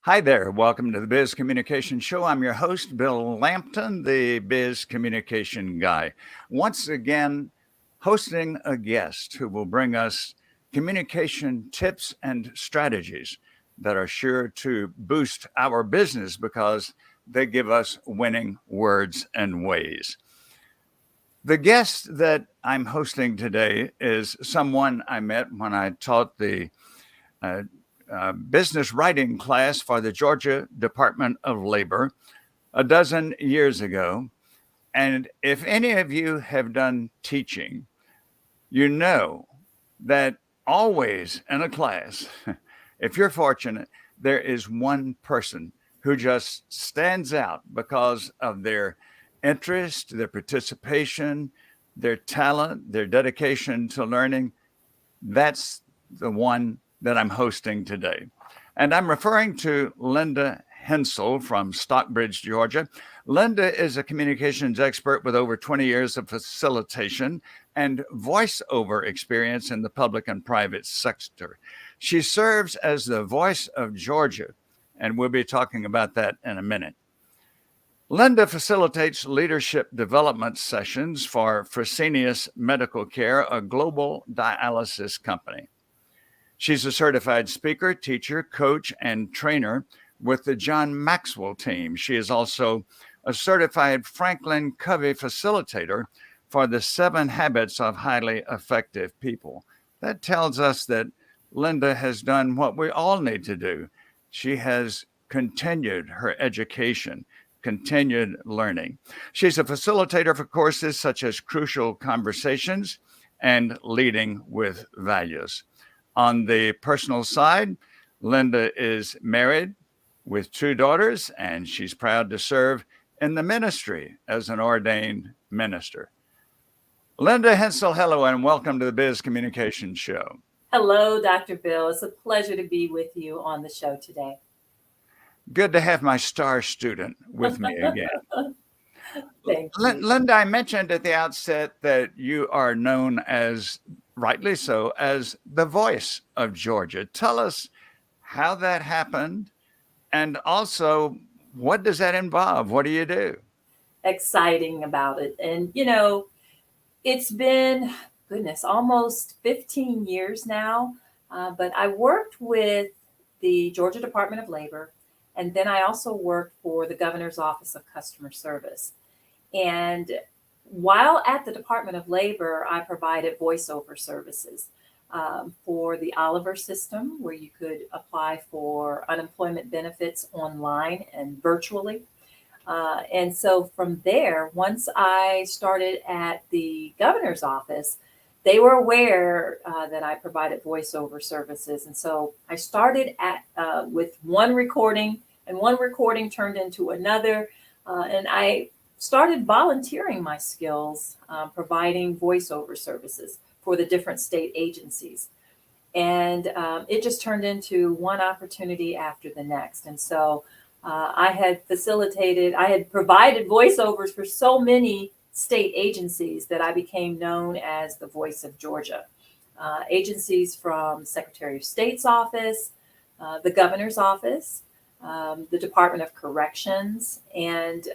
Hi there. Welcome to the Biz Communication Show. I'm your host, Bill Lampton, the Biz Communication Guy. Once again, hosting a guest who will bring us communication tips and strategies that are sure to boost our business because they give us winning words and ways. The guest that I'm hosting today is someone I met when I taught the uh, business writing class for the Georgia Department of Labor a dozen years ago. And if any of you have done teaching, you know that always in a class, if you're fortunate, there is one person who just stands out because of their interest, their participation, their talent, their dedication to learning. That's the one that I'm hosting today. And I'm referring to Linda Hensel from Stockbridge, Georgia. Linda is a communications expert with over 20 years of facilitation and voiceover experience in the public and private sector. She serves as the voice of Georgia, and we'll be talking about that in a minute. Linda facilitates leadership development sessions for Fresenius Medical Care, a global dialysis company. She's a certified speaker, teacher, coach, and trainer with the John Maxwell team. She is also a certified Franklin Covey facilitator for the 7 Habits of Highly Effective People. That tells us that Linda has done what we all need to do. She has continued her education, continued learning. She's a facilitator for courses such as Crucial Conversations and Leading with Values. On the personal side, Linda is married with 2 daughters, and she's proud to serve in the ministry as an ordained minister. Linda Hensel, hello, and welcome to the Biz Communication Show. Hello, Dr. Bill. It's a pleasure to be with you on the show today. Good to have my star student with me again. Thank you. Linda, I mentioned at the outset that you are known as, rightly so, as the voice of Georgia. Tell us how that happened and also what does that involve? What do you do? Exciting about it. And, it's been, goodness, almost 15 years now. But I worked with the Georgia Department of Labor, and then I also worked for the Governor's Office of Customer Service. And while at the Department of Labor, I provided voiceover services for the Oliver system, where you could apply for unemployment benefits online and virtually. And so from there, once I started at the governor's office, they were aware that I provided voiceover services. And so I started with one recording, and one recording turned into another. And I started volunteering my skills, providing voiceover services for the different state agencies. And it just turned into one opportunity after the next. And so I had provided voiceovers for so many state agencies that I became known as the voice of Georgia. Agencies from Secretary of State's office, the governor's office, the Department of Corrections, and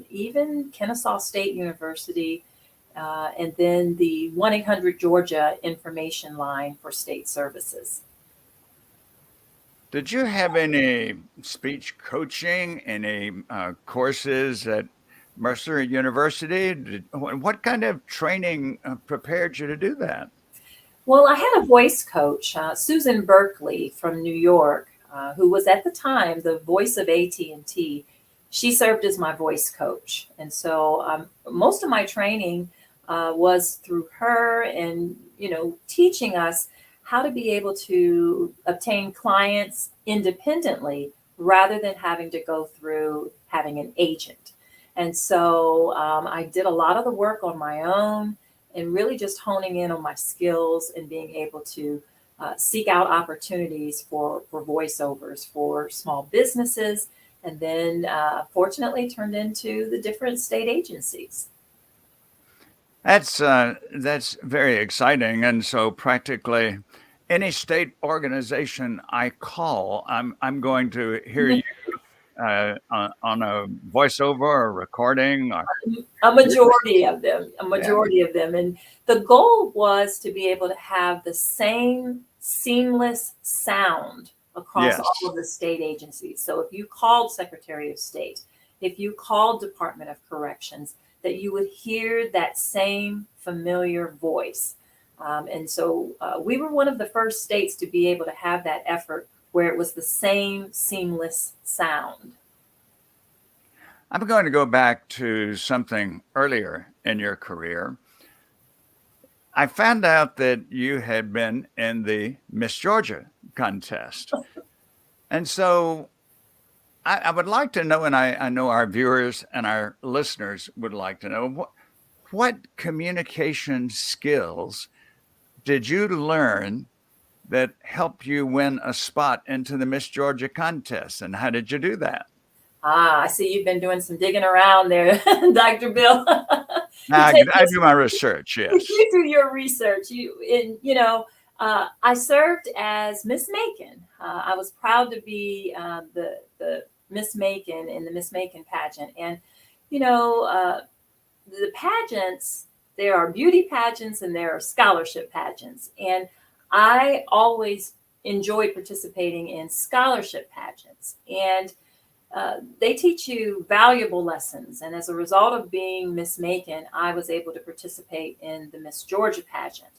even Kennesaw State University, and then the 1-800-Georgia information line for state services. Did you have any speech coaching, any courses at Mercer University? What kind of training prepared you to do that? Well, I had a voice coach, Susan Berkeley from New York, who was at the time the voice of AT&T. She served as my voice coach. And so most of my training was through her and, teaching us how to be able to obtain clients independently rather than having to go through having an agent. And so I did a lot of the work on my own and really just honing in on my skills and being able to seek out opportunities for voiceovers for small businesses, and then fortunately turned into the different state agencies. That's very exciting. And so practically Any state organization I call, I'm going to hear you on a voiceover or recording. Or, A majority of them, yeah. And the goal was to be able to have the same seamless sound across all Yes. of the state agencies. So if you called Secretary of State, if you called Department of Corrections, that you would hear that same familiar voice. And so we were one of the first states to be able to have that effort where it was the same seamless sound. I'm going to go back to something earlier in your career. I found out that you had been in the Miss Georgia contest. And so I would like to know, and I know our viewers and our listeners would like to know, what communication skills did you learn that helped you win a spot into the Miss Georgia contest? And how did you do that? I see you've been doing some digging around there, Dr. Bill. you I, take I this, do my research, yes. you do your research. I served as Miss Macon. I was proud to be the Miss Macon in the Miss Macon pageant, and you know, uh, the pageants. There are beauty pageants and there are scholarship pageants, and I always enjoyed participating in scholarship pageants and they teach you valuable lessons. And as a result of being Miss Macon, I was able to participate in the Miss Georgia pageant.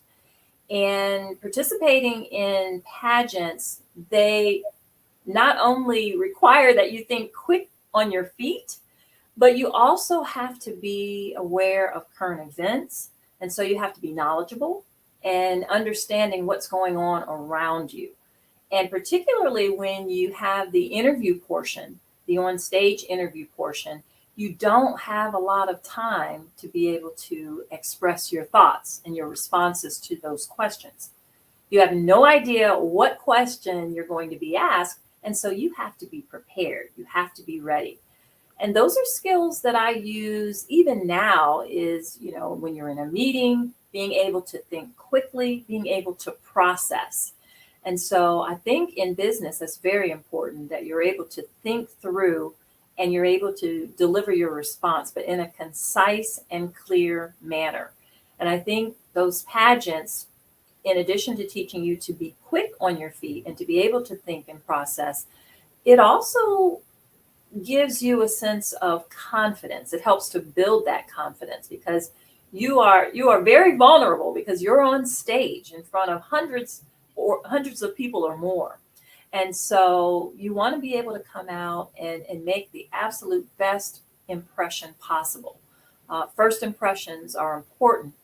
And participating in pageants, they not only require that you think quick on your feet, but you also have to be aware of current events. And so you have to be knowledgeable and understanding what's going on around you. And particularly when you have the interview portion, the on stage interview portion, you don't have a lot of time to be able to express your thoughts and your responses to those questions. You have no idea what question you're going to be asked. And so you have to be prepared. You have to be ready. And those are skills that I use even now is, when you're in a meeting, being able to think quickly, being able to process. And so I think in business, it's very important that you're able to think through and you're able to deliver your response, but in a concise and clear manner. And I think those pageants, in addition to teaching you to be quick on your feet and to be able to think and process, it also gives you a sense of confidence. It helps to build that confidence because you are very vulnerable because you're on stage in front of hundreds of people or more. And so you want to be able to come out and make the absolute best impression possible. First impressions are important.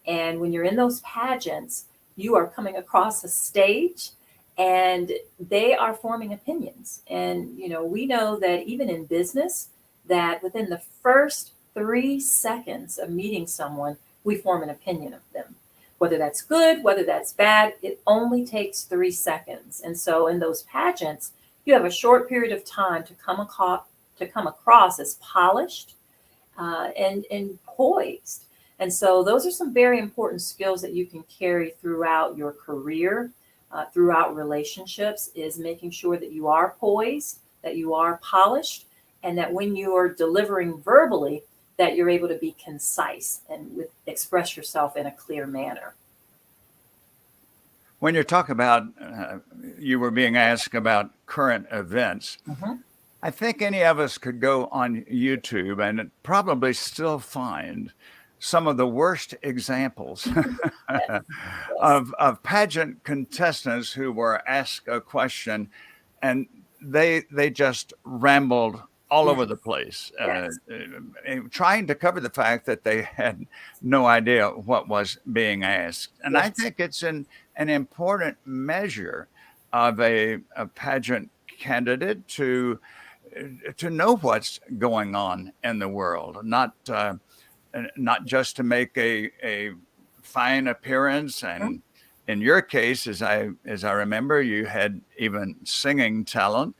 And when you're in those pageants, you are coming across a stage and they are forming opinions. And, we know that even in business, that within the first 3 seconds of meeting someone, we form an opinion of them. Whether that's good, whether that's bad, it only takes 3 seconds. And so in those pageants, you have a short period of time to come across as polished and poised. And so those are some very important skills that you can carry throughout your career, throughout relationships, is making sure that you are poised, that you are polished, and that when you are delivering verbally, that you're able to be concise and express yourself in a clear manner. When you're talking about, you were being asked about current events, Mm-hmm. I think any of us could go on YouTube and probably still find some of the worst examples Yes. Yes. of pageant contestants who were asked a question and they just rambled all over Yes. the place, Yes. trying to cover the fact that they had no idea what was being asked. And I Yes. think it's an important measure of a pageant candidate to know what's going on in the world, not just to make a fine appearance. And in your case, as I remember, you had even singing talent.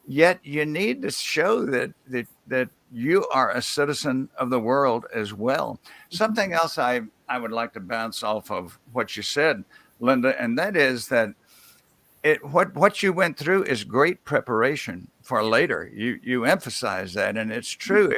Yet you need to show that you are a citizen of the world as well. Mhm. Something else I would like to bounce off of what you said Linda, and that is that what you went through is great preparation for later. You emphasize that, and it's true.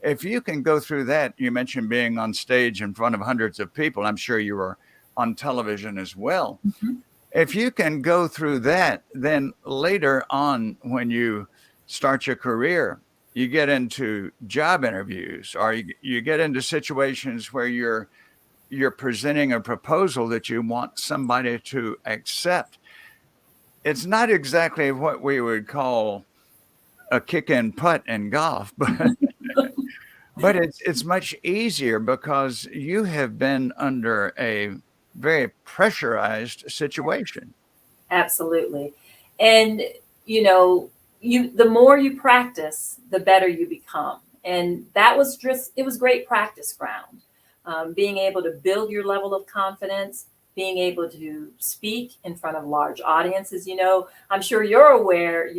If you can go through that, you mentioned being on stage in front of hundreds of people. I'm sure you were on television as well. Mhm. If you can go through that, then later on, when you start your career, you get into job interviews, or you get into situations where you're presenting a proposal that you want somebody to accept. It's not exactly what we would call a kick and putt in golf, but it's much easier because you have been under a very pressurized situation. Absolutely. And you know, the more you practice, the better you become. And that was just it was great practice ground. Being able to build your level of confidence, being able to speak in front of large audiences. I'm sure you're aware,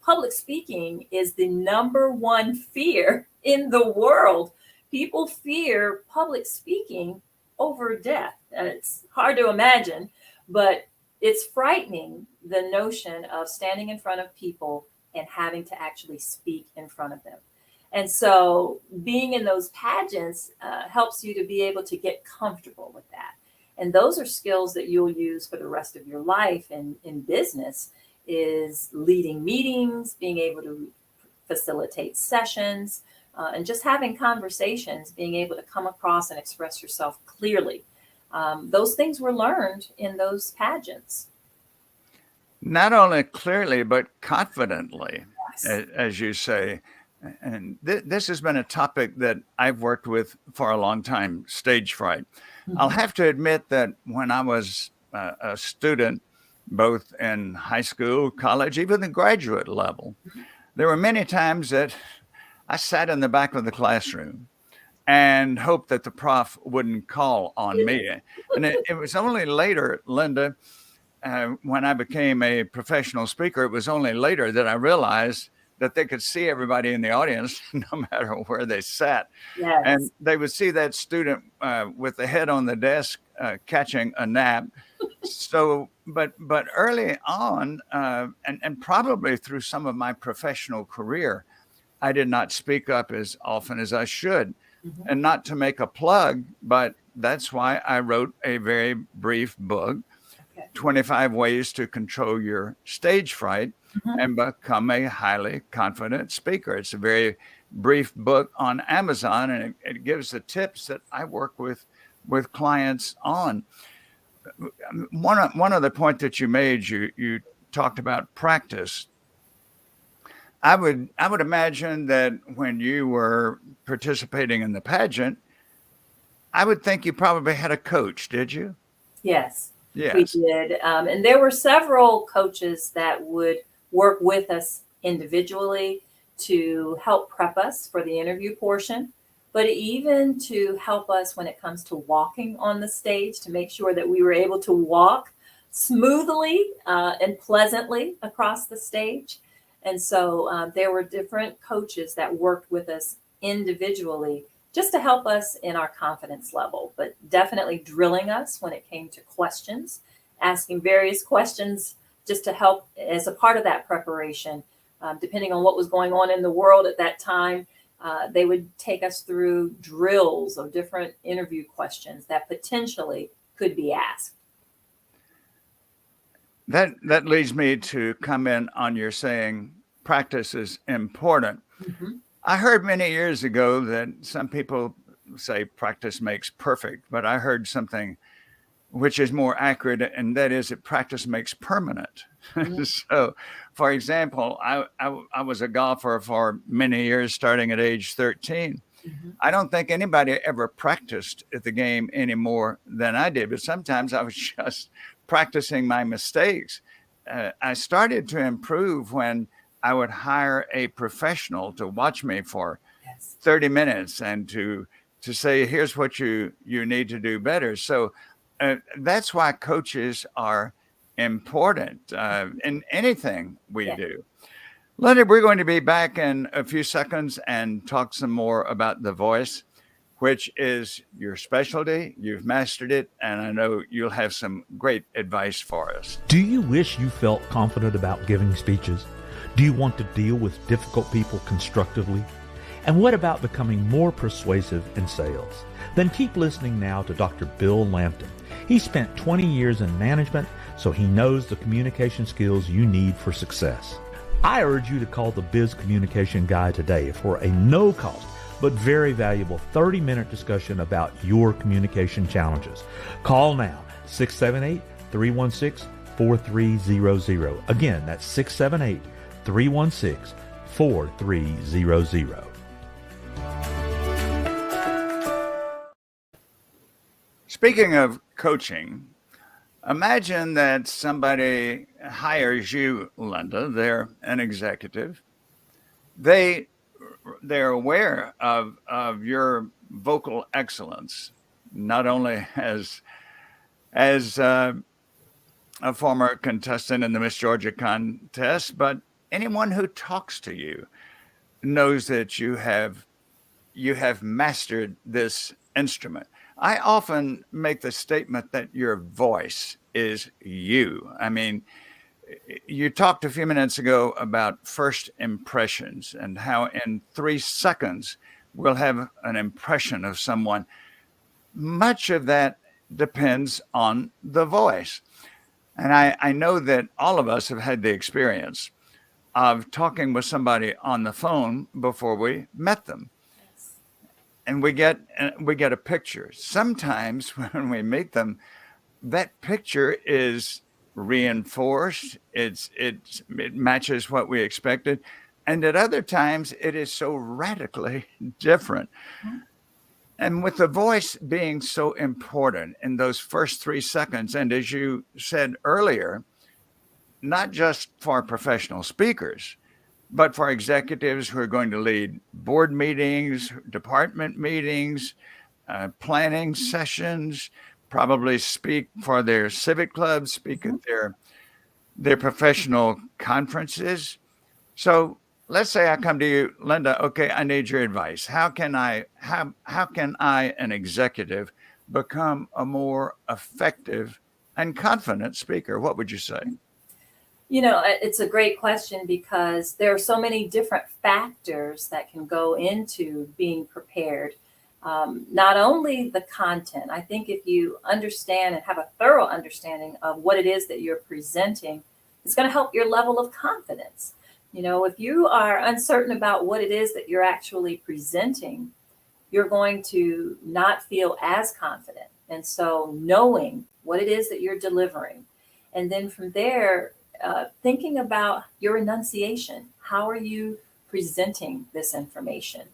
public speaking is the number one fear in the world. People fear public speaking over death. And it's hard to imagine, but it's frightening, the notion of standing in front of people and having to actually speak in front of them. And so being in those pageants helps you to be able to get comfortable with that. And those are skills that you'll use for the rest of your life in business, is leading meetings, being able to facilitate sessions, and just having conversations, being able to come across and express yourself clearly. Those things were learned in those pageants. Not only clearly, but confidently, Yes. as you say. And this has been a topic that I've worked with for a long time, stage fright. I'll Mhm. have to admit that when I was a student, both in high school, college, even the graduate level, there were many times that I sat in the back of the classroom and hoped that the prof wouldn't call on me. And it was only later, Linda, when I became a professional speaker, it was only later that I realized that they could see everybody in the audience, no matter where they sat. And Yes. they would see that student with the head on the desk catching a nap. So, but early on, and probably through some of my professional career, I did not speak up as often as I should. Mhm. And not to make a plug, but that's why I wrote a very brief book, Okay. 25 Ways to Control Your Stage Fright Mhm. and Become a Highly Confident Speaker. It's a very brief book on Amazon, and it gives the tips that I work with clients on. One other point that you made, you talked about practice. I would imagine that when you were participating in the pageant, I would think you probably had a coach, did you? Yes, we Yes. did. And there were several coaches that would work with us individually to help prep us for the interview portion, but even to help us when it comes to walking on the stage, to make sure that we were able to walk smoothly and pleasantly across the stage. And so there were different coaches that worked with us individually just to help us in our confidence level, but definitely drilling us when it came to questions, asking various questions just to help as a part of that preparation. Depending on what was going on in the world at that time, they would take us through drills of different interview questions that potentially could be asked. That leads me to comment on your saying practice is important. Mhm. I heard many years ago that some people say practice makes perfect, but I heard something which is more accurate, and that is that practice makes permanent. Mhm. So, for example, I was a golfer for many years, starting at age 13. Mhm. I don't think anybody ever practiced at the game any more than I did, but sometimes I was just practicing my mistakes. I started to improve when I would hire a professional to watch me for Yes. 30 minutes and to say, here's what you need to do better. So that's why coaches are important in anything we Yeah. do. Leonard, we're going to be back in a few seconds and talk some more about the voice. which is your specialty. You've mastered it, and I know you'll have some great advice for us. Do you wish you felt confident about giving speeches? Do you want to deal with difficult people constructively? And what about becoming more persuasive in sales? Then keep listening now to Dr. Bill Lampton. He spent 20 years in management, so he knows the communication skills you need for success. I urge you to call the Biz Communication Guy today for a no-cost but very valuable 30-minute discussion about your communication challenges. Call now, 678-316-4300. Again, that's 678-316-4300. Speaking of coaching, imagine that somebody hires you, Linda. They're an executive. They're aware of your vocal excellence, not only as a former contestant in the Miss Georgia contest, but anyone who talks to you knows that you have mastered this instrument. I often make the statement that your voice is you. I mean, you talked a few minutes ago about first impressions and how in 3 seconds we'll have an impression of someone. Much of that depends on the voice. And I know that all of us have had the experience of talking with somebody on the phone before we met them. And we get a picture. Sometimes when we meet them, that picture is reinforced. It matches what we expected, and at other times it is so radically different. And with the voice being so important in those first 3 seconds, and as you said earlier, not just for professional speakers, but for executives who are going to lead board meetings, department meetings, planning sessions, probably speak for their civic clubs, speak at their professional conferences. So let's say I come to you, Linda, okay, I need your advice. How can I, an executive, become a more effective and confident speaker? What would you say? You know, it's a great question because there are so many different factors that can go into being prepared. Not only the content, I think if you understand and have a thorough understanding of what it is that you're presenting, it's going to help your level of confidence. You know, if you are uncertain about what it is that you're actually presenting, you're going to not feel as confident. And so knowing what it is that you're delivering, and then from there, thinking about your enunciation. How are you presenting this information?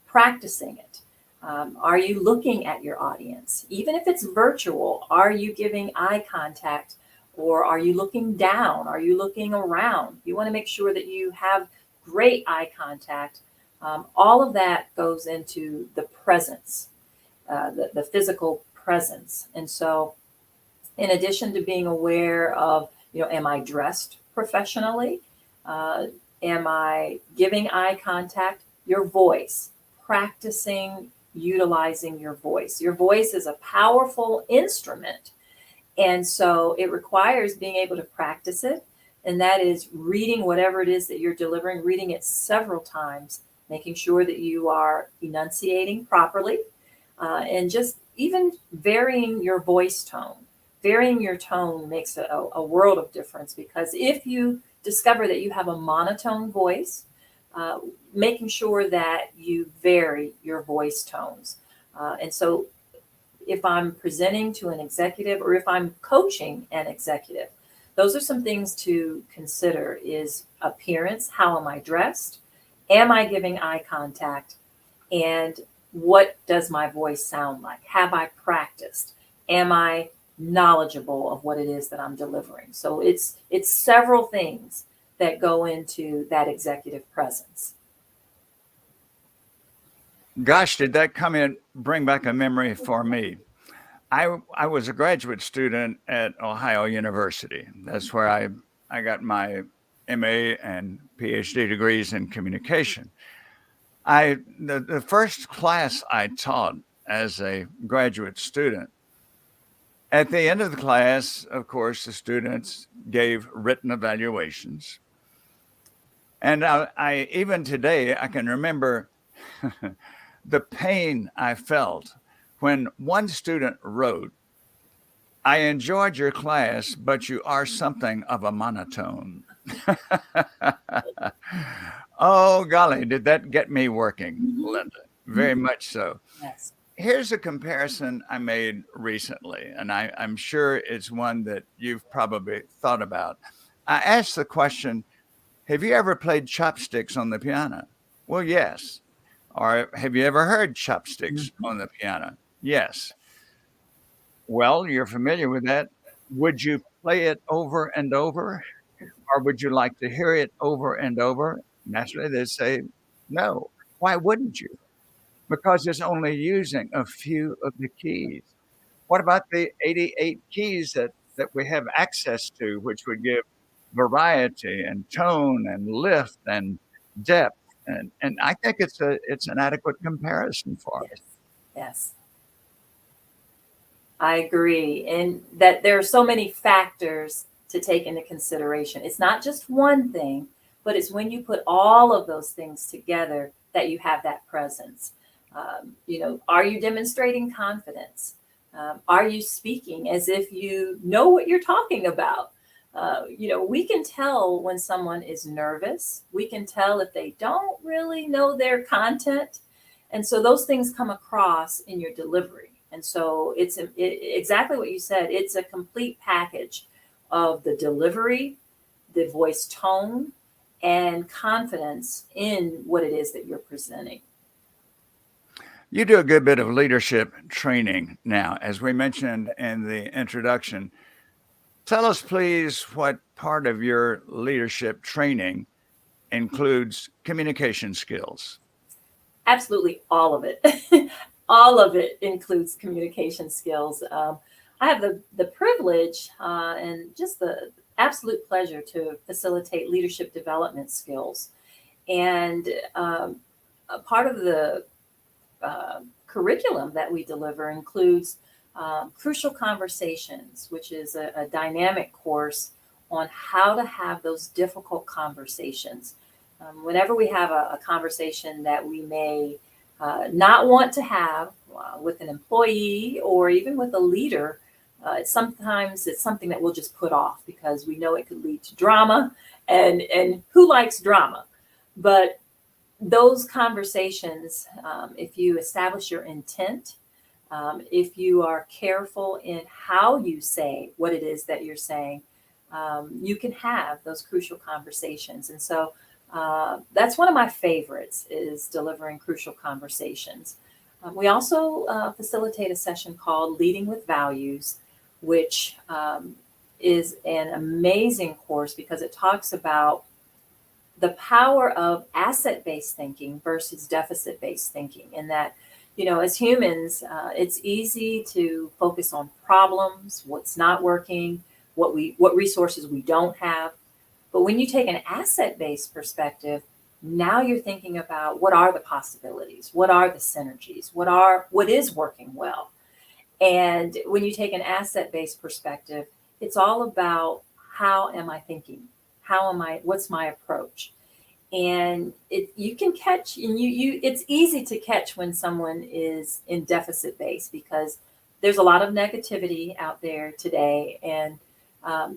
Practicing it. Are you looking at your audience? Even if it's virtual, are you giving eye contact, or are you looking down? Are you looking around? You want to make sure that you have great eye contact. All of that goes into the presence, the physical presence. And so in addition to being aware of, you know, am I dressed professionally? Am I giving eye contact? Your voice, practicing utilizing your voice. Your voice is a powerful instrument. And so it requires being able to practice it. And that is reading whatever it is that you're delivering, reading it several times, making sure that you are enunciating properly, and just even varying your voice tone. Varying your tone makes a world of difference, because if you discover that you have a monotone voice, making sure that you vary your voice tones. And so if I'm presenting to an executive or if I'm coaching an executive, those are some things to consider: is appearance. How am I dressed? Am I giving eye contact? And what does my voice sound like? Have I practiced? Am I knowledgeable of what it is that I'm delivering? So it's several things that go into that executive presence. Gosh, did that bring back a memory for me. I was a graduate student at Ohio University. That's where I got my MA and Ph.D. degrees in communication. The first class I taught as a graduate student. At the end of the class, of course, the students gave written evaluations. And I even today, I can remember the pain I felt when one student wrote, "I enjoyed your class, but you are something of a monotone." Oh, golly, did that get me working, Mhm. Linda? Very much so. Yes. Here's a comparison I made recently, and I'm sure it's one that you've probably thought about. I asked the question, have you ever played chopsticks on the piano? Well, yes. Or have you ever heard chopsticks Mhm. on the piano? Yes. Well, you're familiar with that. Would you play it over and over, or would you like to hear it over and over? Naturally, they say no. Why wouldn't you? Because it's only using a few of the keys. What about the 88 keys that we have access to, which would give variety and tone and lift and depth? And I think it's an adequate comparison for us. Yes. Yes. I agree. And that there are so many factors to take into consideration. It's not just one thing, but it's when you put all of those things together that you have that presence. Are you demonstrating confidence? Are you speaking as if you know what you're talking about? We can tell when someone is nervous. We can tell if they don't really know their content. And so those things come across in your delivery. And so exactly what you said. It's a complete package of the delivery, the voice tone, and confidence in what it is that you're presenting. You do a good bit of leadership training now, as we mentioned in the introduction. Tell us, please, what part of your leadership training includes communication skills. Absolutely all of it. All of it includes communication skills. I have the privilege and just the absolute pleasure to facilitate leadership development skills. And a part of the curriculum that we deliver includes Crucial Conversations, which is a dynamic course on how to have those difficult conversations. Whenever we have a conversation that we may not want to have with an employee or even with a leader, sometimes it's something that we'll just put off because we know it could lead to drama, and who likes drama? But those conversations, if you establish your intent, if you are careful in how you say what it is that you're saying, you can have those crucial conversations. And so that's one of my favorites, is delivering crucial conversations. We also facilitate a session called Leading with Values, which is an amazing course because it talks about the power of asset-based thinking versus deficit-based thinking. And that, as humans, it's easy to focus on problems, what's not working, what resources we don't have. But when you take an asset-based perspective, now you're thinking about what are the possibilities, what are the synergies, what is working well. And when you take an asset-based perspective, it's all about how am I thinking? What's my approach? And you can catch, and it's easy to catch when someone is in deficit base, because there's a lot of negativity out there today. And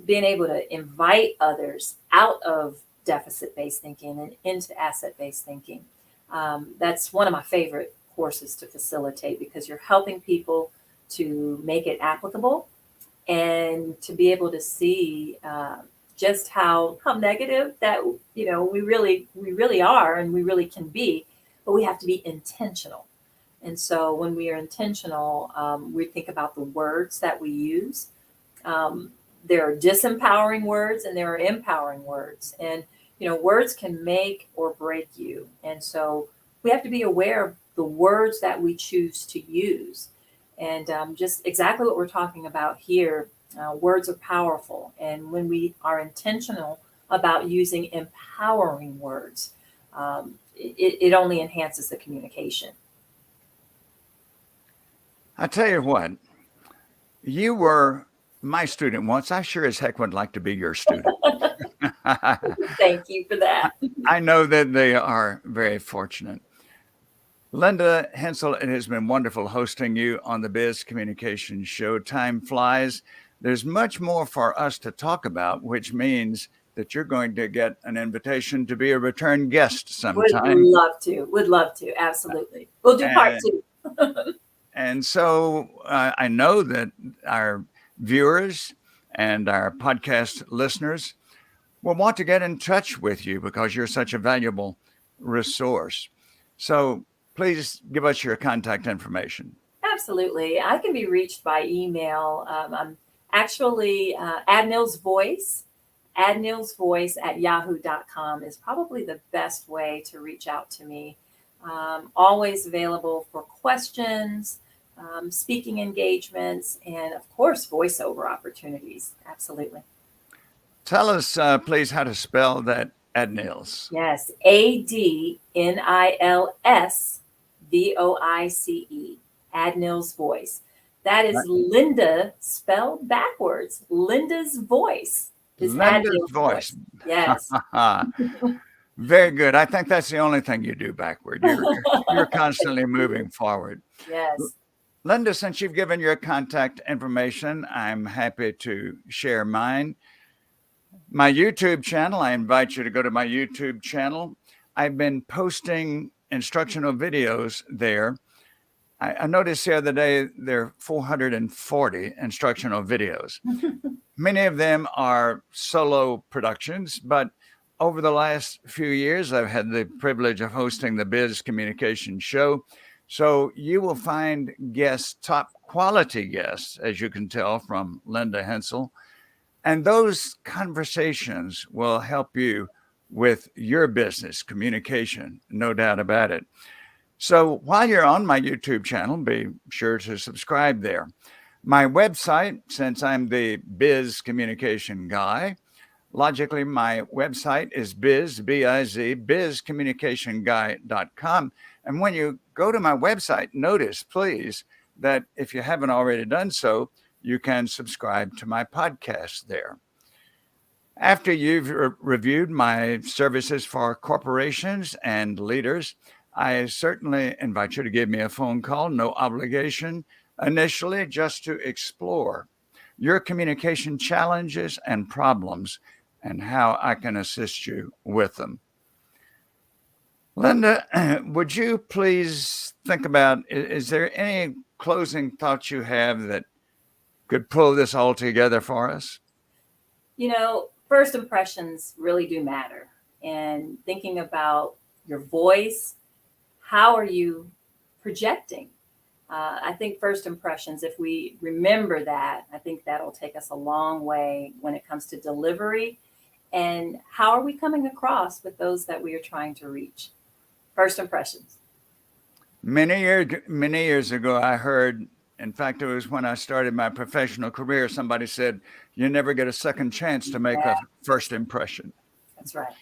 being able to invite others out of deficit based thinking and into asset based thinking, that's one of my favorite courses to facilitate, because you're helping people to make it applicable and to be able to see just how negative that we really are, and we really can be, but we have to be intentional. And so when we are intentional, we think about the words that we use. There are disempowering words and there are empowering words, and words can make or break you. And so we have to be aware of the words that we choose to use. And just exactly what we're talking about here. Words are powerful. And when we are intentional about using empowering words, it only enhances the communication. I tell you what, you were my student once. I sure as heck would like to be your student. Thank you for that. I know that they are very fortunate. Linda Hensel, it has been wonderful hosting you on the Biz Communication Show. Time flies. There's much more for us to talk about, which means that you're going to get an invitation to be a return guest Would sometime. love to. Would love to. Absolutely. We'll do part And, 2. and so I know that our viewers and our podcast listeners will want to get in touch with you because you're such a valuable resource. So please give us your contact information. Absolutely. I can be reached by email. I'm actually Adnil's Voice. Adnil's Voice at yahoo.com is probably the best way to reach out to me. Always available for questions, speaking engagements, and of course, voiceover opportunities. Absolutely. Tell us, please, how to spell that Adnils. Yes. ADNILSVOICE. Adnil's Voice. That is Linda spelled backwards. Linda's Voice is Linda's Adnil's Voice. Yes. Very good. I think that's the only thing you do backward. You're constantly moving forward. Yes. Linda, since you've given your contact information, I'm happy to share mine. My YouTube channel, I invite you to go to my YouTube channel. I've been posting instructional videos there. I noticed the other day there are 440 instructional videos. Many of them are solo productions, but over the last few years, I've had the privilege of hosting the Biz Communication Show. So you will find guests, top quality guests, as you can tell from Linda Hensel. And those conversations will help you with your business communication, no doubt about it. So while you're on my YouTube channel, be sure to subscribe there. My website, since I'm the Biz Communication Guy, logically, my website is bizcommunicationguy.com. And when you go to my website, notice, please, that if you haven't already done so, you can subscribe to my podcast there. After you've reviewed my services for corporations and leaders, I certainly invite you to give me a phone call, no obligation, initially just to explore your communication challenges and problems and how I can assist you with them. Linda, would you please think about, is there any closing thoughts you have that could pull this all together for us? You know, first impressions really do matter. And thinking about your voice, how are you projecting? I think first impressions, if we remember that, I think that'll take us a long way when it comes to delivery. And how are we coming across with those that we are trying to reach? First impressions. Many years ago, I heard, in fact, it was when I started my professional career, somebody said, you never get a second chance to make a first impression. That's right.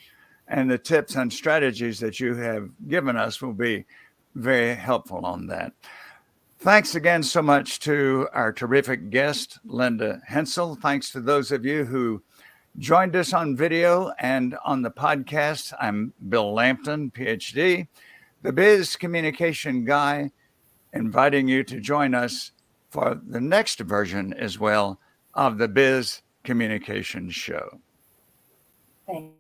And the tips and strategies that you have given us will be very helpful on that. Thanks again so much to our terrific guest, Linda Hensel. Thanks to those of you who joined us on video and on the podcast. I'm Bill Lampton, Ph.D., the Biz Communication Guy, inviting you to join us for the next version as well of the Biz Communication Show. Thank you.